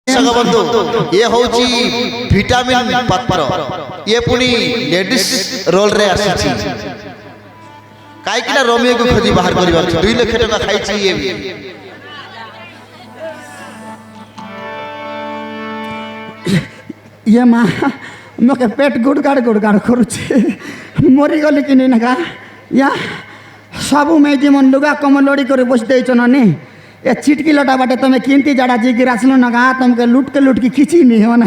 दर्शक बंधु ये होची विटामिन पत्र ये पुनी लेडीज रोल रे आसी काई किना रोमियो को खोजी बाहर करिबा 2 लाख टका खाई छी ये माँ मोके पेट गुड़गाड़ करुचे मरी गली कि नहीं ना या सबू में जीवन लुगा कम लोड़ी कर बस दे नी ये चिटकी लटा बाटे तुम्हें किंती जड़ा जी गिर आसलो ना तुमके लुट के खींची नहीं हो ना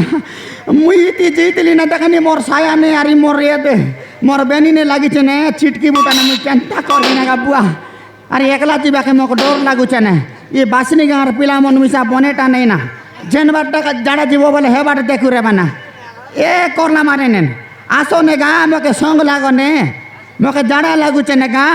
मुई जीतली ना देखनी मोर साया ने आरी मोर ये दे मोर बेनी ने लगी ने चिटकी बुटा ने मुई चिंता कर ना बुआ अरे एकला जीवा के मोक डर लागुचे ने ये बासनी गाँव पिला मन मिसा बनेटा नहीं ना जेन बाट जड़ा जीव बोले हे बाट देखू रे बना ए करला मारे ने आसो ने गा मोके संग लागो ने मोके जड़ा लागुचे ने गा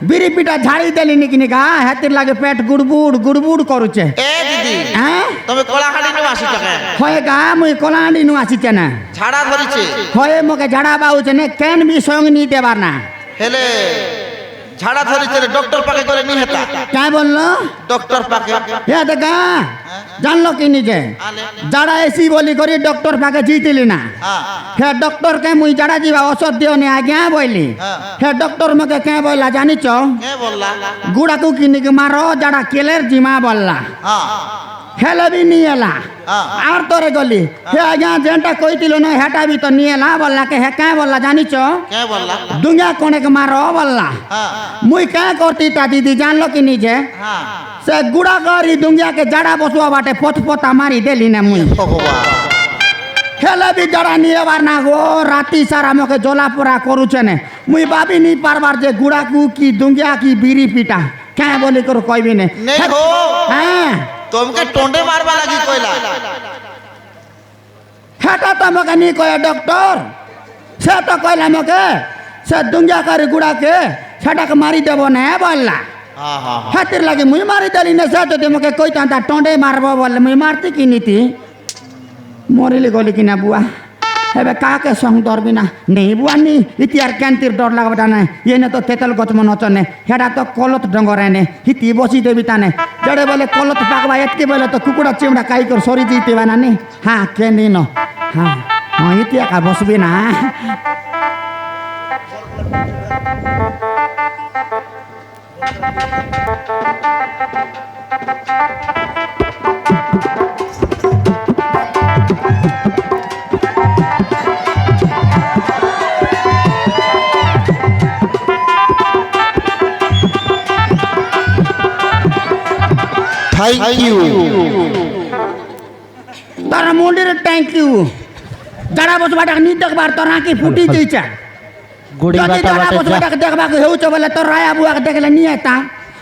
बिरी पिटा झाड़ी देली निकनी गा हेतिर लागे पेट गुड़बुड़ करूचे ए दीदी हैं तमे कोलाहाडी नु आसी तके होय गा मुई कोलाहाडी नु आसी चने झाड़ा धरिचे होय मोके झाड़ा बाउचे ने केन भी संग नी देबार ना हेले झाड़ा धरिचे डॉक्टर पाके करे नी हेता क्या बोललो डॉक्टर पाके हे देखा जान लो कि निजे जड़ा ऐसी बोली करी डॉक्टर पाके जीतली ना हे डॉक्टर के मुई जड़ा जीवा औषध दियो ने आज्ञा बोली हे डॉक्टर मके के बोला जानी छो के बोलला गुड़ा को किनी के मारो जड़ा केलेर जिमा बोलला हां हेले भी नहीं एला आर तोरे गली हे आज्ञा जेंटा कहितिलो न हेटा भी तो नहीं एला बोलला के हे का बोलला जानी छो के बोलला दुंगा कोने के मारो बोलला मुई का करती ता दीदी जान लो कि निजे हां से गुड़ा गरी दुंगिया के जड़ा बसवा बाटे पोता मारी देली ने मुई भगवान हेले भी जड़ा नहीं बार ना गो राती सारा मोके जोला पूरा करू छने मुई बाबी नहीं पारबार जे गुड़ा कु की दुंगिया की बीरी पीटा क्या बोली करो कोई भी नहीं हो हां तुमके टोंडे मारवा लगी कोइला हेटा तो मोके नहीं कोई डॉक्टर से तो कोइला मोके से दुंगिया करी गुड़ा के सेटा के मारी देबो ने बोलला हां हां हातिर लगी मुई मारी देली ने से तो मोके कोई ता टोंडे मारबो बोल मुई मारती की नीति मोरिली गली कि ना बुआ हेबे का के संग डर बिना नहीं बुआ नी इतियार कैंतिर डर लागबटा ना ये ने तो तेतल गच मन नचने हेडा तो कलत डंगरे ने हिती बसी देबी ताने जड़े बोले कलत पाकबा एतके बोले तो कुकुड़ा चिमड़ा काई कर सरी जीते बाना ने हां के नी न हां हां इतिया का बसबी ना थैंक यू तारा मुंडी रे थैंक यू जड़ा बस बाटा नी देखबार तोरा की फूटी जइचा गुड़ी जदी बाटा जड़ा बस बाटा बाटा देखबा के हेउ बोले तो राया बुआ के देखले नी आता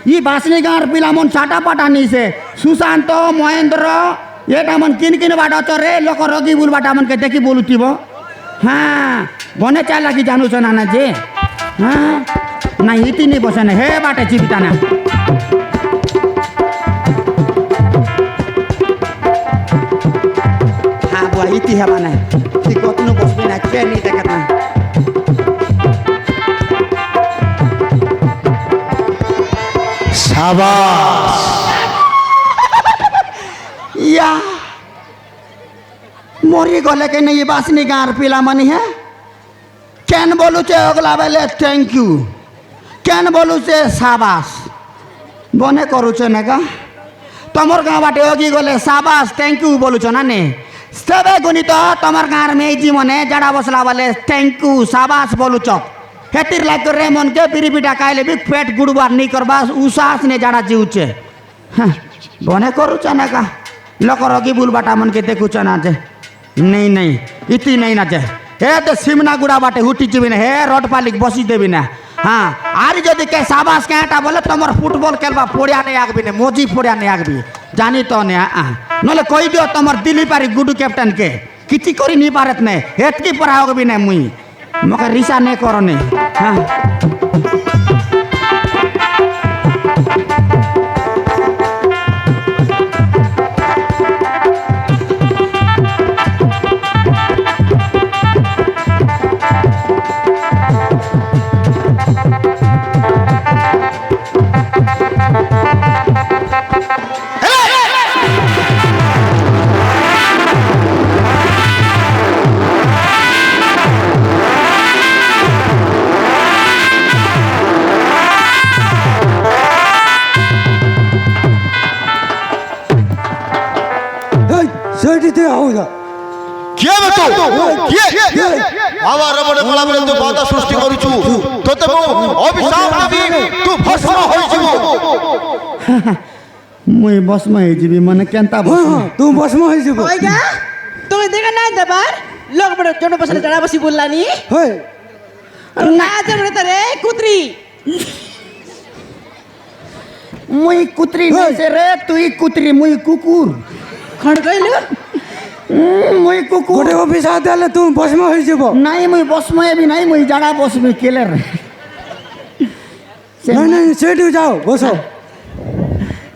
ई बासनी गार पिला मन साटा पाटा नी से सुशांत महेंद्र एटा मन किन बाटा तो रे लोक रगी बुल बाटा मन के देखि बोलुतिबो हां बने चाला की जानू छना ना जे हां ना इति नी बसने हे बाटे जीविता ना हां बुआ इति हेबा ना ती कतनो बसबे ना के नी देखता शाबाश या मोरी गले के नहीं बासनी गार पिला मनी है केन बोलू चे अगला बेले थैंक यू केन बोलू चे शाबाश बने करू चे नेका तमर गाँव बाटे अगी गले शाबाश थैंक यू बोलू छो ना ने सबे गुनी तो तमर गाँव में जीवने जड़ा बसला वाले थैंक यू शाबाश बोलू छो हेतिर लाग रे मन के पिरी पिटा काइले भी पेट गुड़बार नहीं करबा उसास ने जड़ा जीवचे बने करू चे नेका लोक रगी बुल बाटा मन के देखू चे ना जे नहीं इति नहीं ना जे हे तो सिमना गुड़ा बाटे हुटी जीवी ना हे रोड पालिक बसी देवी ना हाँ आरी जदि के शाबाश के आटा बोले तमर फुटबॉल खेलबा पोड़िया नहीं आगबी ने मोजी पोड़िया नहीं आगबी जानी तो ने नले कहि दियो तमर दिल्ली पारी गुडू कैप्टन के किछि करी नहीं पारत ने हेतकी पर आगबी ने मुई मके रिसा नहीं करने हाँ ସେଇଠି ତୁ ହଉ କିଏ ବେ ତୁ କିଏ ବାବା ରବଡେ କଲା ବେଳେ ତୁ ବାଧା ସୃଷ୍ଟି କରୁଛୁ ତୋତେ ମୁଁ ଅଭିଶାପ ଦେବି ତୁ ଭସ୍ମ ହୋଇଯିବୁ মুই বসমা হয়ে যাবি মানে কেনতা ତୁ ଭସ୍ମ ହେଇଯିବୁ ওইগা তুমি দেখা নাই দেবার লোক বড় জন বসলে জড়া বসি বললানি হয় না যাবে তারে কুত্রি মুই কুতরি নইছে রে তুই কুতরি মুই কুকুর খড় কইলু মুই কুকুর ଗୋଟେ ଅଭିଶାପ ଦେଲେ ତୁ ଭସ୍ମ ହେଇଯିବ নাই মুই বসমা এবি নাই মুই জাড়া বসবি কেলে রে ନାଇଁ ନାଇଁ ସେଇଠି ଯାও ବସ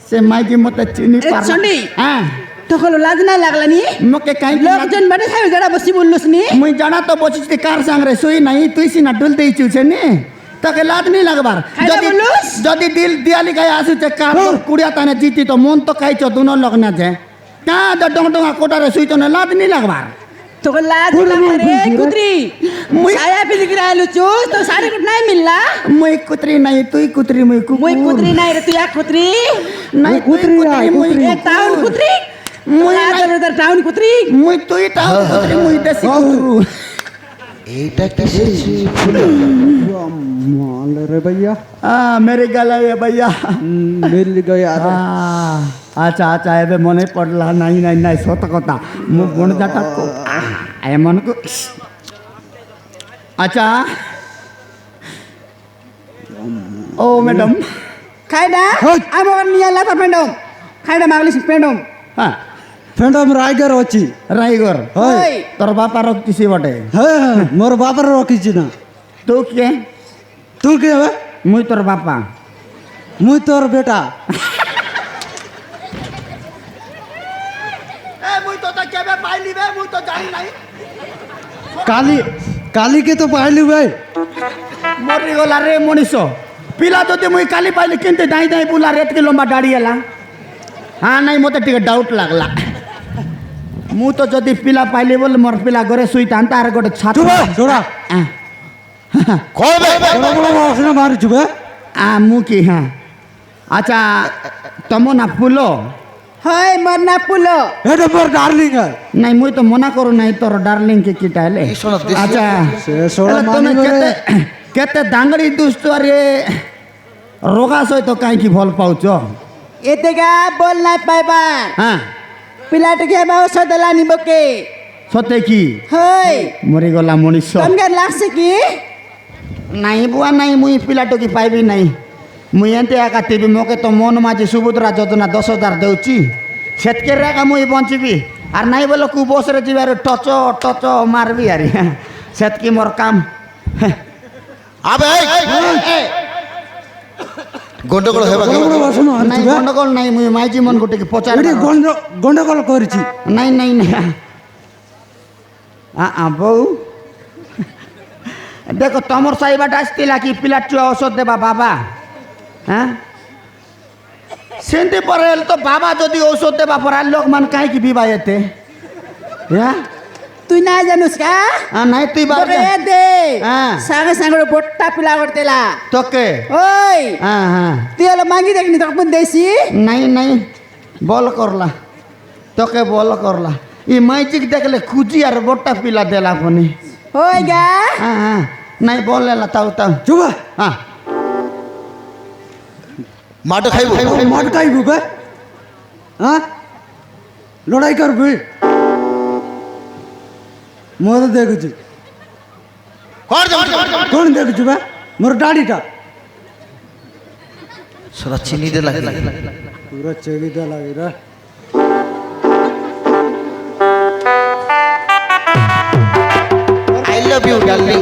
সে মাইকি মতে চিনি এ পার চন্ডি হ্যাঁ তখন লাজ না লাগলানি মকে কাই লোকজন বাড়ি খাই জড়া বসি বললুস নি মুই জাড়া তো বসিছি কার সাংরে শুই নাই তুই সিনা ডুল দেইছু সে নি তোকে লাদ নি লাগবার খাইলা যদি বললুস? যদি দিল দিয়ালি গায় আসুছে কার কুড়িয়া তানে জিতি তো মন তো খাইছ দুনো লগ না যে কা ডং ডং কোটারে শুইছ না লাদ নি লাগবার তখন লাজ লাগরে কুত্রি সায়া পিলি গিরালু চুস তো সাড়ে কুট নাই মিললা মুই কুতরি নাই তুই কুতরি মুই কুকুর মই কুত্রি নাই রে তুই এক কুত্রি নাই কুতরি মুই এক টাউন কুত্রি মুই লাজ নাই রে টাউন কুত্রি মুই তুই তাও কুতরি মুই দেশি কুতরু এইটা কিসেছি माल रे भैया मेरे गला ये भैया मिल गया আচ্ছা আচ্ছা এবে মনে পড়লা নাই নাই নাই সত কথা মু বন যাটা এমন কো আচ্ছা ও ম্যাডাম খাইডা আমার নিয়া লাতা পেন্ডম খাইডা মাগলিস পেন্ডম হ্যাঁ ফ্রেন্ডম রাইগর অছি রাইগর ওই তোর বাপা রক্তিছি বটে হ্যাঁ মোর বাবার রখিছি না তো কে তু কে হবে মুই তোর বাপা মুই তোর বেটা মুই তো কেবে পাইলি বে মুই তো জানি নাই কালি কালি কে তো পাইলি ভাই মরি গলা রে মনীষ পিলা যদি মুই কালি পাইলি কিন্তু দাই দাই বুলা রেতকে লম্বা দাড়ি এলা হ্যাঁ নাই মতো টিকে ডাউট লাগলা মু তো যদি পিলা পাইলি বলে মোর পিলা ঘরে শুইতাম তার গোটে ছাত্র छोड़ा কবে बड़ा बड़ा वासना मारी छुबे মু কি হ্যাঁ আচ্ছা তম না ফুলো হয় মোর না পুলো এটা মোर डार्लिंग है নাই মুই তো মনা করু নাই তোর ডার্লিং কে কিটাইলে এই শোনো, দেশি- আচ্ছা সে শোনো এলা তুমি মানিব রে। কেতে দাঙ্গড়ি দুষ্ট আরে রোগা সহিত কাইকি ভাল পাউছ এতেগা বল না পাইবা হ্যাঁ পিলাটিকে বা ঔষধ নিবকে সতে কি হয় মরিগলা মনীষ তোমাকে লাগছে কি নাই বুয়া নাই মুই পিলাটকি পাইবি নাই মুই এতে একা তিবি মোকে তো মন মাঝি সুভদ্রা যোজনা 10,000 দেউছি সেতকে রেখা মুই বঞ্চিবি আর নাই বলে কু বসরে যাবি আর টচ টচ মারবি আর সেতকি মোর কাম আবে গন্ডগোল হেবা বড় বড় वासना मारी নাই छुबे গন্ডগোল নাই মুই মাইজি মন গোটেকে পচার এটি গন্ডগোল করেছি নাই নাই নাই বউ দেখো তমর সাইবাটা আসতিলা কি পিলার চুয়া ঔষধ দেবা বাবা হ্যাঁ সেন্তি পরে তো বাবা যদি ঔষধ দেবা পরে আর লোক মান কাই কি বিবাহ এতে হ্যাঁ তুই না জানুস কা নাই তুই বাবা বরে দে হ্যাঁ। সাঙ্গে সাঙ্গে বট্টা পিলা করতেলা তোকে ওই হ্যাঁ হ্যাঁ তুই হলো মাগি দেখনি তখন দেশি নাই নাই বল করলা তোকে বল করলা ই মাইচিক দেখলে খুঁজি আর বট্টা পিলা দেলা ফোনে ওই গা হ্যাঁ হ্যাঁ নাই বললেলা তাও তাও छुबे হ্যাঁ মাটো খাইব मटकाई बुबे हाँ लड़ाई कर भी मोर देखु কর যাও कौन देखु बे मोर दाढ़ी टा সারা চিনি দে লাগে पूरा चेली दे लगी रे আই লাভ ইউ ডার্লিং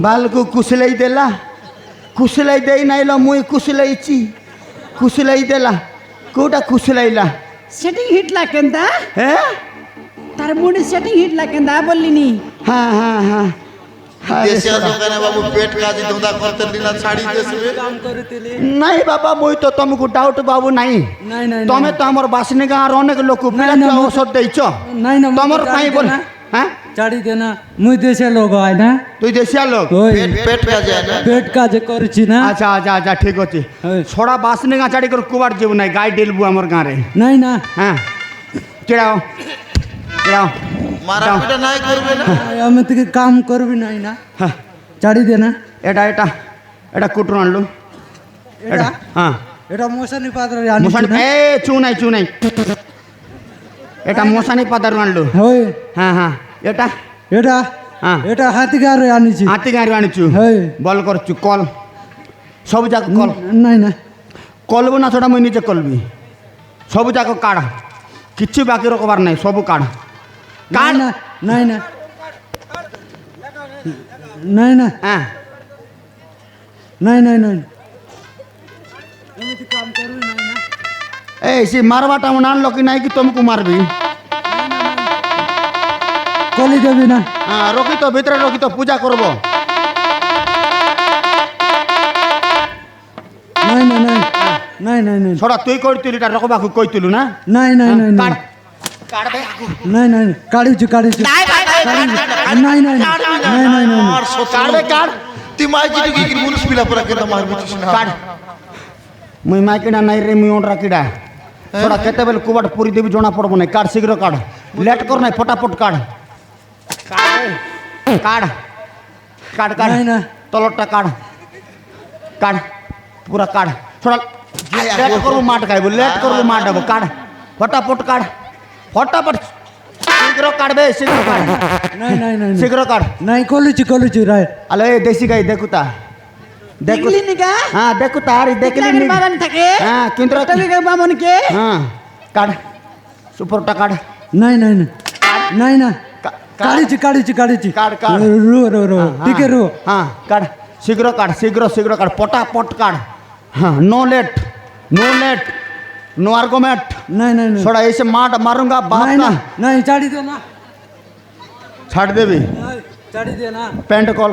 ବାଲକୁ କୁଶଲେଇ ଦେଲା କୁଶଲେଇ ଦେଇ ନାଇଲ ମୁଇଁ କୁଶଲେଇଛି କୁଶଲେଇ ଦେଲା କୋଉଟା କୁଶଲେଇଲା सेटिंग हिटला केंदा ହେ तार मुंडी सेटिंग हिटला केंदा बोललिनी ହଁ ହଁ ହଁ দেশিয়া দোকানে বাবু পেট কাজি ধন্দা করতে দিনা ছাড়ি দেশবে काम करतिली ନାଇଁ ବାବା ମୁଇଁ ତ ତମକୁ ଡାଉଟ୍ ବାବୁ ନାଇଁ ନାଇଁ ନାଇଁ ତମେ ତ ଆମର ବାସିନୀ ଗାଁର ଅନେକ ଲୋକ ପିଲା ନାଇଁ, ମୁଁ- ଔଷଧ ଦେଇଛ ନାଇଁ ନା ତମର କାଇଁ ବୋଲ হ্যাঁ चाडी देना मुई देशे लोग आय ना তুই দেশিয়া লোক পেট পেট কাজি না पेट का जे करछि ना আচ্ছা আচ্ছা আচ্ছা ঠিক আছে হ্যাঁ। ছড়া বাসনে গাঁ ছাড়ি করে কুবার যাবো নাই গাই ডেলবু আমার গাঁরে नहीं ना হ্যাঁ চিড়াও চিড়াও মারা পিটা নাই করবে না আমি তো काम करबी नहीं ना হ্যাঁ चाडी देना এটা এটা এটা কুটুর আনলু এটা হ্যাঁ এটা মশানি পাত্র আনি মশানি এ চু নাই এটা মশানি পাতারু আনলু হয় হ্যাঁ হ্যাঁ এটা এটা হ্যাঁ এটা হাতিগার আনিছি হাতি গাঁরু আনিছু হয় বল করছু কল সবু যাক কল নাই না কলবু না ছড়া মুই নিজে কলবি সবু যাক কাড় কিচ্ছু বাকি রকবার নাই সবু কাড় নাই কাড় না নাই না নাই না হ্যাঁ নাই নাই নাই আমি তো काम করবি নাই না এই সে মারবাটা মনে আনলো কি নাই কি তোমাকে মারবি কলি দেবি না হ্যাঁ রকি তো ভিতরে রকি তো পূজা করব নাই না নাই নাই নাই নাই ছড়া তুই কইতিলি এটা রকবাকু কইতিলু না নাই নাই নাই নাই কাড় কাড় বে নাই নাই কাড়িছু কাড়িছু নাই নাই নাই নাই নাই নাই আর সত্যি কাড় বে কাড় তুই মাই জিটু কি মুনুস পিলা পরা কেন মার বিচিস না কাড় মুই মাইকিনা নাই রে মুই ওন রাকিডা ছড়া কেতেবেল কুবাট পুরি দেবি জনা পড়ব নাই কাড় শীঘ্র কাড় লেট কর নাই ফটাফট card card card card card নাই না তলরটা কাড় কাড় পুরা কাড় ছড়া লেট করবো মাঠ খাইব লেট করবো মাঠ হবো কাড় ফটাফট কাড় ফটাফট শীঘ্র কাড়বে শীঘ্র কাড় নাই নাই নাই শীঘ্র কাড় নাই কলিছু রায় আলো এই দেশি গাই দেখুতা দেখু দেখলি নিকা হ্যাঁ দেখুতা আর দেখলি নি বাগান থাকে হ্যাঁ কিন্তু তবে কে বামন কে হ্যাঁ কাড় সুপরটা কাড় নাই নাই না নাই না কা- কাড়িছু কাড়িছু কাড়িছু কাড়, কাড়। রো রো রো টিকে রো হ্যাঁ কাড় শীঘ্র কাড় শীঘ্র শীঘ্র কাড় পটাপট কাড় হ্যাঁ नो लेट नो आर्गुमेंट নাই নাই নাই थोड़ा ऐसे मार मारूंगा बाप নাই का না নাই চাড়ি দে না छाड़ देवी নাই চাড়ি দে না पेंट कॉल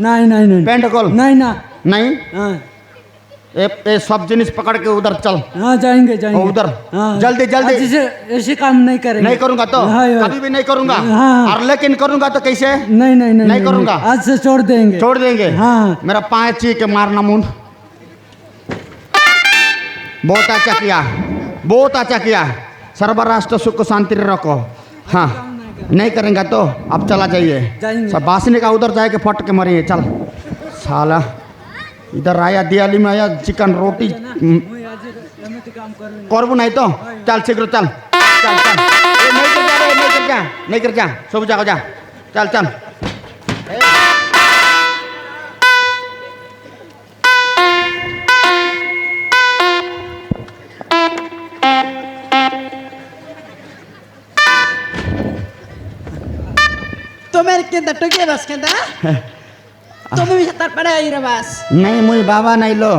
নাই নাই নাই पेंट कॉल নাই না नहीं हाँ ये सब जिनिस पकड़ के उधर चल हाँ जाएंगे जाएंगे उधर हाँ जल्दी जल्दी आज से ऐसे काम नहीं करेंगे नहीं करूंगा तो हाँ, हाँ। कभी भी नहीं करूंगा हाँ। और लेकिन करूंगा तो कैसे नहीं नहीं नहीं नहीं करूंगा। आज से छोड़ देंगे छोड़ देंगे हाँ मेरा पाँव ची के मारना मुंड बहुत अच्छा किया बहुत अच्छा किया सर्वराष्ट्र सुख शांति रखो हाँ नहीं करेंगे तो अब चला जाइए जाएंगे। सब बासने का उधर जाके फट के मरिए चल साला इधर आया दियाली में आया चिकन रोटी करबू नहीं तो चल शीघ्र चल चल चल ए, नहीं कर जा रे, नहीं कर जा सब जाओ जा चल चल तुम्हें केंदा टोके बस केंदा तुम्हें भी सत्तर पड़े आई रे बस नहीं मुई बाबा नहीं लो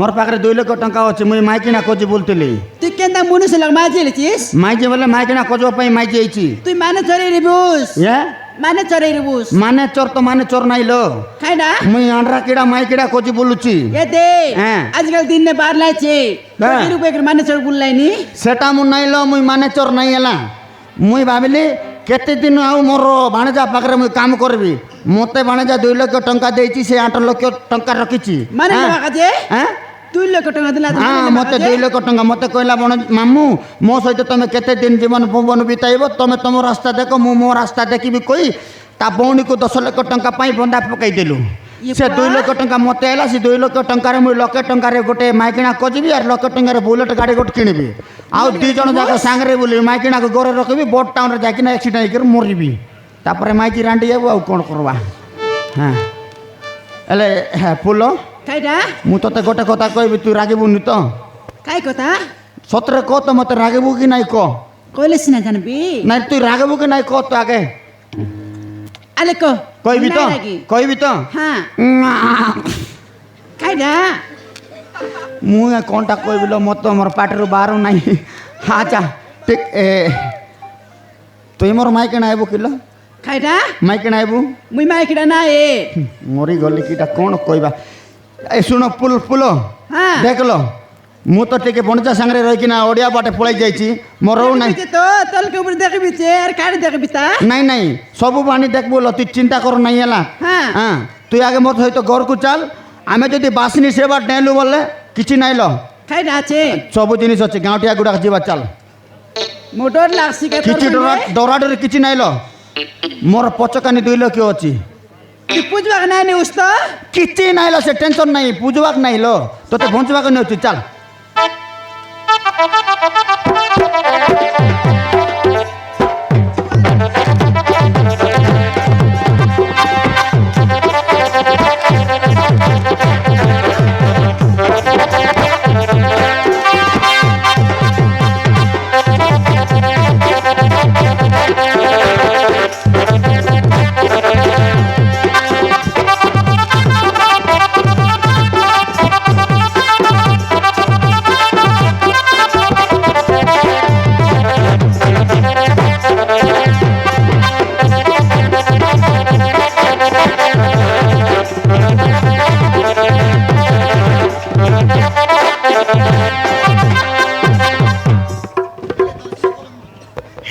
मोर पाखरे 2 लाख टंका अच्छे मुई माइकिना खोजी बोलती तू केंदा मुनु से लग माजी लेचिस माइकी बोले माइकिना खोजो पाई माइकी आईची तू माने चोरी रे बुस ये माने चोरी रे बुस माने चोर तो माने चोर नहीं लो खाइना मुई अंडरा कीड़ा माइकिड़ा खोजी बोलुची ये दे हाँ। आजकल दिन ने बाहर लाए छे हाँ। 20 रुपए के माने चोर बुल लाइनी सेटा मु नहीं लो मुई माने चोर नहीं एला मुई भाबिली केते दिन आउ मोर भाणेजा पाखरे मुई काम करबी मते भाणेजा 2 लाख टंका देइची से 8 लाख टंका रखिची माने हाँ। लगा जे हैं तू लोग टंगा दिला हाँ मत 2 लाख टंका मत कहला बण मामू मो सहित तुम केते दिन जीवन भवन बिताइब तुम तुम रास्ता देख मु मो रास्ता देखी कोई ता भौणी को 10 लाख टंका पाई बंदा पकई देलु ये से बा- 2 लाख टंका मत आला से 2 लाख टंका रे मुई लाख टंका रे गोटे माइकिना खोजबी और लाख टंका रे बुलेट गाड़ी गोटे किनिबी आउ 2 जण जाक सांगरे बुली माइकिना को गोरे रखबी बोट टाउन रे जाकिना एक्सीडेंट कर मरिबी तापरे माइकी रांडी जाबो आ कोन करबा हां एले फुलो खाइना मु तते गोटे कथा कहबी तू रागिबुनी तो खाइ कथा सतरे कह तो मत रागबू कि नहीं कह कोले सिना जानबी नहीं तू रागबू कि नहीं कह तो आगे आले को କହିବି ତ ନାଇଁ କି? କହିବି ତ ହଁ ଖାଇଟା ମୁଁ କ'ଣଟା କହିବି ଲୋ ମୋତେ ମୋର ପାଟିରୁ ବାହାରୁ ନାହିଁ ଆଚ୍ଛା ଠିକ୍ ତୁଇ ମୋର ମାଇକିଣା ଆଇବୁ କିଲୋ ଖାଇଟା ମାଇକିଣା ଆଇବୁ ମୁଇଁ ମାଇକିଟା ନା ଏ ମରିଗଲି କିଟା କ'ଣ କହିବା ଏ ଶୁଣ ପୁଲ ପୁଲ ହଁ ଦେଖିଲ ମୁଁ ତ ଟିକେ ବଣିଚା ସାଙ୍ଗରେ ରହିକିନା ଓଡ଼ିଆ ବାଟେ ପଳାଇ ଯାଇଛି ମୋର ରହୁ ନାହିଁ ଦେଖିବି ତ ତଲକେ ଉପରେ ଦେଖିବି ଚେର କାଢି ଦେଖିବି ତା ନାଇଁ ନାଇଁ ସବୁ ବାଣୀ দেখবো তুই চিন্তা কর নাই ହେଲା হ্যাঁ হ্যাঁ তুই আগে মোর সহিত ঘরকু চাল আমি যদি বাসনি সেবা নেলু বললে কিছু নাই ল খাইটা আছে ସବୁ জিনিস ଅଛି গাঁটিয়া গুড়া ଯିବା চাল মোটর লাগছি কে କିଛି ଦୌରାଡରେ କିଛି ନାଇଁ ଲ ମୋର ପଛକାନି 2 ଲକ୍ଷ ଅଛି তুই পুজবাক নাই নি উস্ত କିଛି ନାଇଁ ଲ ସେ ଟେନସନ୍ ନାହିଁ ବୁଝବାକ ନାଇଁ ଲ ତୋତେ ବଞ୍ଚିବାକୁ ନେଉଛି ଚାଲ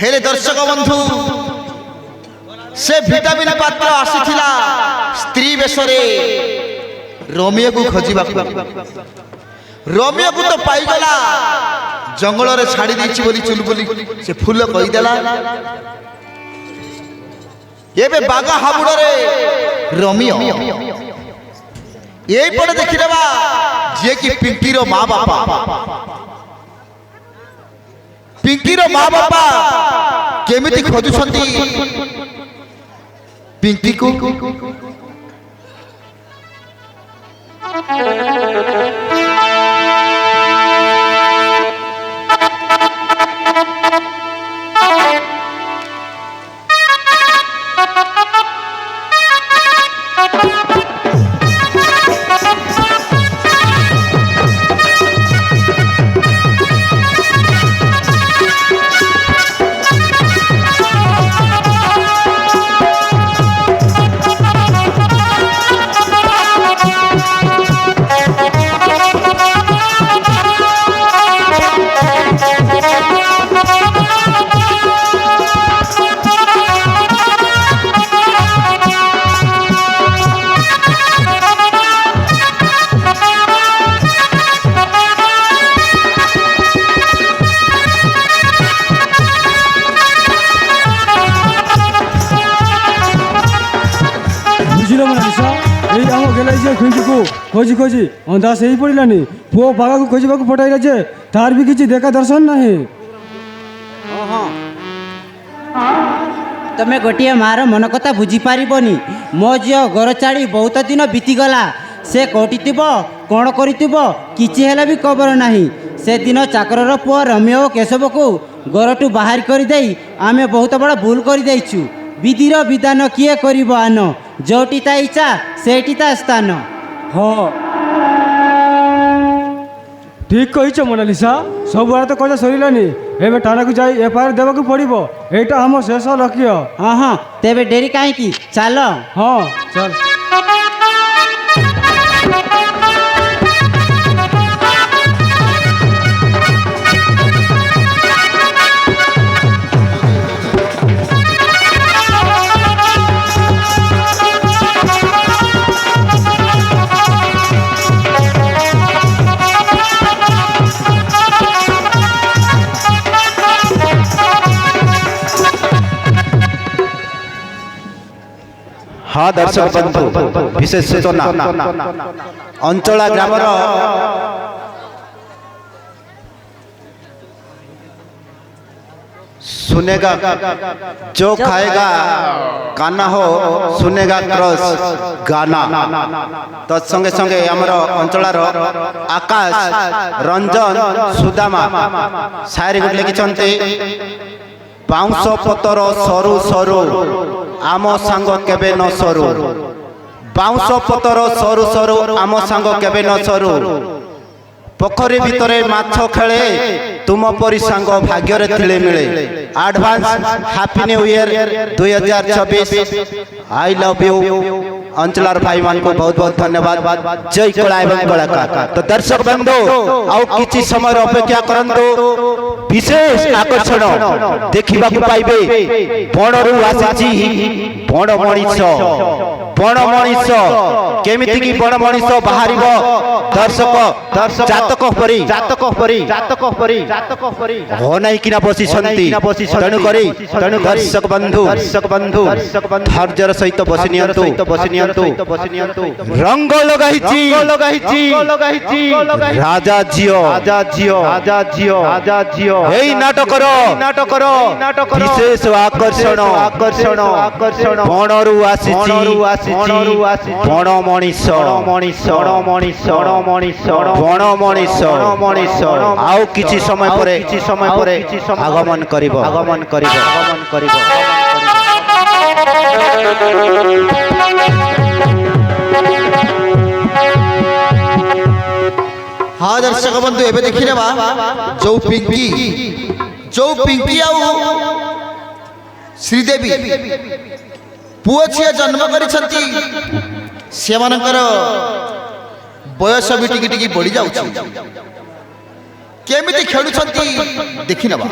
हेले दर्शक बंधु से विटामिन पात्र आसीथिला स्त्री बेशरे रोमियो को खोजिबा रोमियो को तो पाई गला जंगल रे छाड़ी देछि बोली चुलबुली से फूल कहि देला एबे बागा हाबुड़ रे रोमियो एई पड़े देखि देबा जे कि पिंकी रो मां बापा पिंकी रो माँ बापा केमिति खोजुछंती पिंकी को खोजी खोजी अंधा से ही पड़ानी पुओ बागा को खोजा पठाइला जे तार भी किसी देखा दर्शन नहीं तमे गोटे मार मन कथा बुझी पारिबनी मो झियो घर छाड़ी बहुत दिन बीतीगला से कोटी कौन किछि हेला भी खबर नहीं से दिन चाकर पुओ रम्य केशव को घरटू बाहर कर देई आमे बहुत बड़ा भूल कर देइछु विधिर विधान किए करिबो आन जोटी ता इच्छा सेठी ता स्थान हाँ ठीक कही मोनालिसा सब आड़े तो कजा सरिलानी एबे थाना को जाई एफआईआर देवा को पड़िबो एटा हम शेष लक्ष्य हाँ हाँ तेबे डेरी काहे चल हाँ चल हाँ दर्शक बंधु विशेष सूचना अंचला ग्रामर सुनेगा जो खाएगा काना हो सुनेगा क्रॉस गाना तत्संगे संगे आमर अंचलार आकाश रंजन सुदामा शायरी गुट लिखिछन्ते बाउंस पतर सरू सरू आम सांग केबे न सरू बाउंस पतर सरू सरू आम सांग केबे न सरू पोखरी भितरे माछ खेले तुम परी सांग भाग्य थिले मिले advance happy new year 2024 I love you अंचलार भाई मान को बहुत बहुत धन्यवाद जय कला एवं कलाकार तो दर्शक बंधु आउ किछि समय अपेक्षा करंतु विशेष आकर्षण देखिबा को पाइबे बणरू आसीछि बण मणिष केमिति की बण मणिष बाहरिबो दर्शक जातक परी हो नहीं किना बसी संती तणु करी दर्शक बंधु धैर्यर सहित बसी नियंतु रंग लगाइछि राजा झियो एई नाटकर विशेष आकर्षण बणरू आसीछि बण मणिष आउ किछि समय परे आगमन करिबो हाँ दर्शक बंधु एबे देखि नेबा जो पिंकी आउ श्रीदेवी पुओ छिया जन्म करिसंती सेमानकर बयस भी टिकी टिकी बढ़ी जाउछि केमिति खेलुछंती देखि नेबा